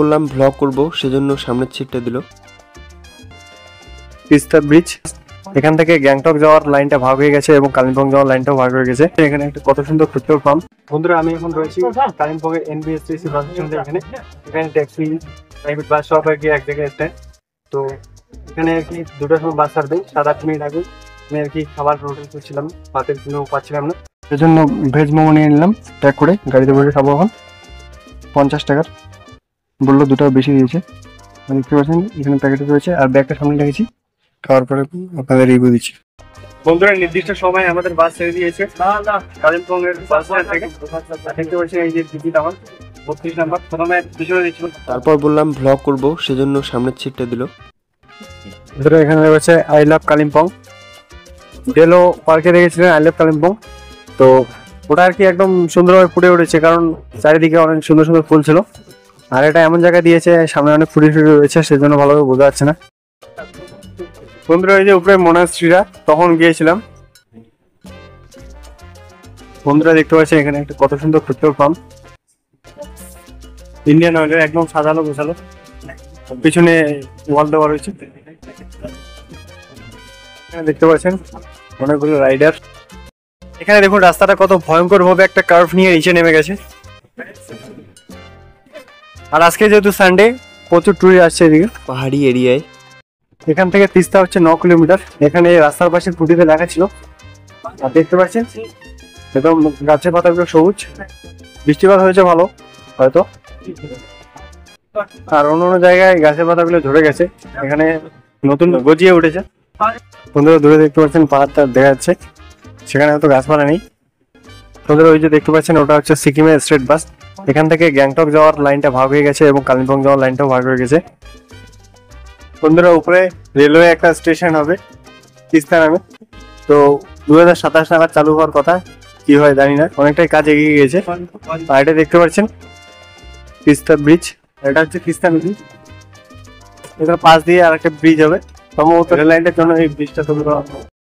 বললাম ব্লগ করব, সেজন্য সামনের সিটটা দিল। তিস্তা ব্রিজ, এখান থেকে গ্যাংটক যাওয়ার লাইনটা ভাগ হয়ে গেছে এবং কালিম্পং যাওয়ার লাইনটাও ভাগ হয়ে গেছে। এখানে একটা কত সুন্দর পেট্রোল পাম্প। বন্ধুরা, আমি এখন রয়েছি কালিম্পং এর এনবিএসটিসি বাস স্ট্যান্ডে। এখানে ট্যাক্সি, প্রাইভেট বাস সব আর কি এক জায়গায় স্ট্যান্ড। তো এখানে আর কি 2টার সময় বাস ছাড়বে, 7-8 মিনিট আগে আমি আর কি খাবার অর্ডার করছিলাম, ভাতের জন্য পাচ্ছিলাম না, সেজন্য ভেজ মোমো নিয়ে নিলাম প্যাক করে, গাড়িতে বসে খাবো। এখন 50 টাকার বললো, 2টা বেশি দিয়েছে। দেখতে পাচ্ছেন এখানে প্যাকেটে রয়েছে, আর ব্যাগটা সামনে রেখেছি। খাওয়ার পরে আপনাদের রিভিউ দিচ্ছি। বন্ধুরা, নির্দিষ্ট সময় আমাদের বাস ছেড়ে দিয়েছে কালিম্পং এর বাস স্ট্যান্ড থেকে। দেখতে পাচ্ছেন এই যে টিকিট আমার 32 নাম্বার, প্রথমে পিছনে দিচ্ছিল, তারপর বললাম ব্লগ করব, সেজন্য সামনের সিটটা দিল। বন্ধুরা, এখানে রয়েছে আই লাভ কালিম্পং। ডেলো পার্কে দেখেছিলেন আই লাভ কালিম্পং, তো ওটা আর কি একদম সুন্দরভাবে ফুটে উঠেছে, কারণ চারিদিকে অনেক সুন্দর সুন্দর ফুল ছিল। আর এটা এমন জায়গায় দিয়েছে, সামনে অনেক ফুটি ফুটি রয়েছে, সেজন্য ভালোভাবে বোঝা যাচ্ছে না। বন্ধুরা, এই যে উপরে মনাস্ট্রিটা তখন গিয়েছিলাম। বন্ধুরা, দেখতে পাচ্ছেন এখানে একটা কত সুন্দর পেট্রোল পাম্প, ইন্ডিয়ান অয়েলের, একদম সাজানো গোছালো। পিছনে ওয়াল দেওয়া রয়েছে। এখানে দেখতে পাচ্ছেন অনেকগুলো রাইডার। এখানে দেখুন রাস্তাটা কত ভয়ঙ্কর ভাবে একটা কার্ভ নিয়ে নিচে নেমে গেছে। আর আজকে যেহেতু সানডে, প্রচুর ট্যুরিস্ট আসছে এদিকে পাহাড়ি এরিয়ায়। এখান থেকে তিস্তা হচ্ছে 9 কিলোমিটার। এখানে রাস্তার পাশে খুঁটিতে লেখা ছিল, আর দেখতে পাচ্ছেন একদম গাছের পাতাগুলো সবুজ। বৃষ্টিপাত হয়েছে ভালো হয়তো, আর অন্য অন্য জায়গায় গাছের পাতাগুলো ঝরে গেছে, এখানে নতুন গজিয়ে উঠেছে। বন্ধুরা, দূরে দেখতে পাচ্ছেন পাহাড়টা দেখা যাচ্ছে, সেখানে হয়তো গাছপালা নেই। বন্ধুরা, ওই যে দেখতে পাচ্ছেন ওটা হচ্ছে সিকিমের স্টেট বাস। এখান থেকে গ্যাংটক যাওয়ার লাইনটা ভাগ হয়ে গেছে এবং কালিম্পং যাওয়ার লাইনটাও ভাগ হয়ে গেছে। বন্ধুরা, উপরে রেলওয়ে একটা স্টেশন হবে তিস্তা নামে, তো 2027 নাগাদ চালু হওয়ার কথা, কি হয় জানি না, অনেকটাই কাজ এগিয়ে গেছে। আর এটা দেখতে পাচ্ছেন তিস্তা ব্রিজ, এটা হচ্ছে তিস্তা নদী, এটার পাশ দিয়ে আর একটা ব্রিজ হবে, সম্ভবত রেল লাইনের জন্য এই ব্রিজটা তৈরি করা হবে।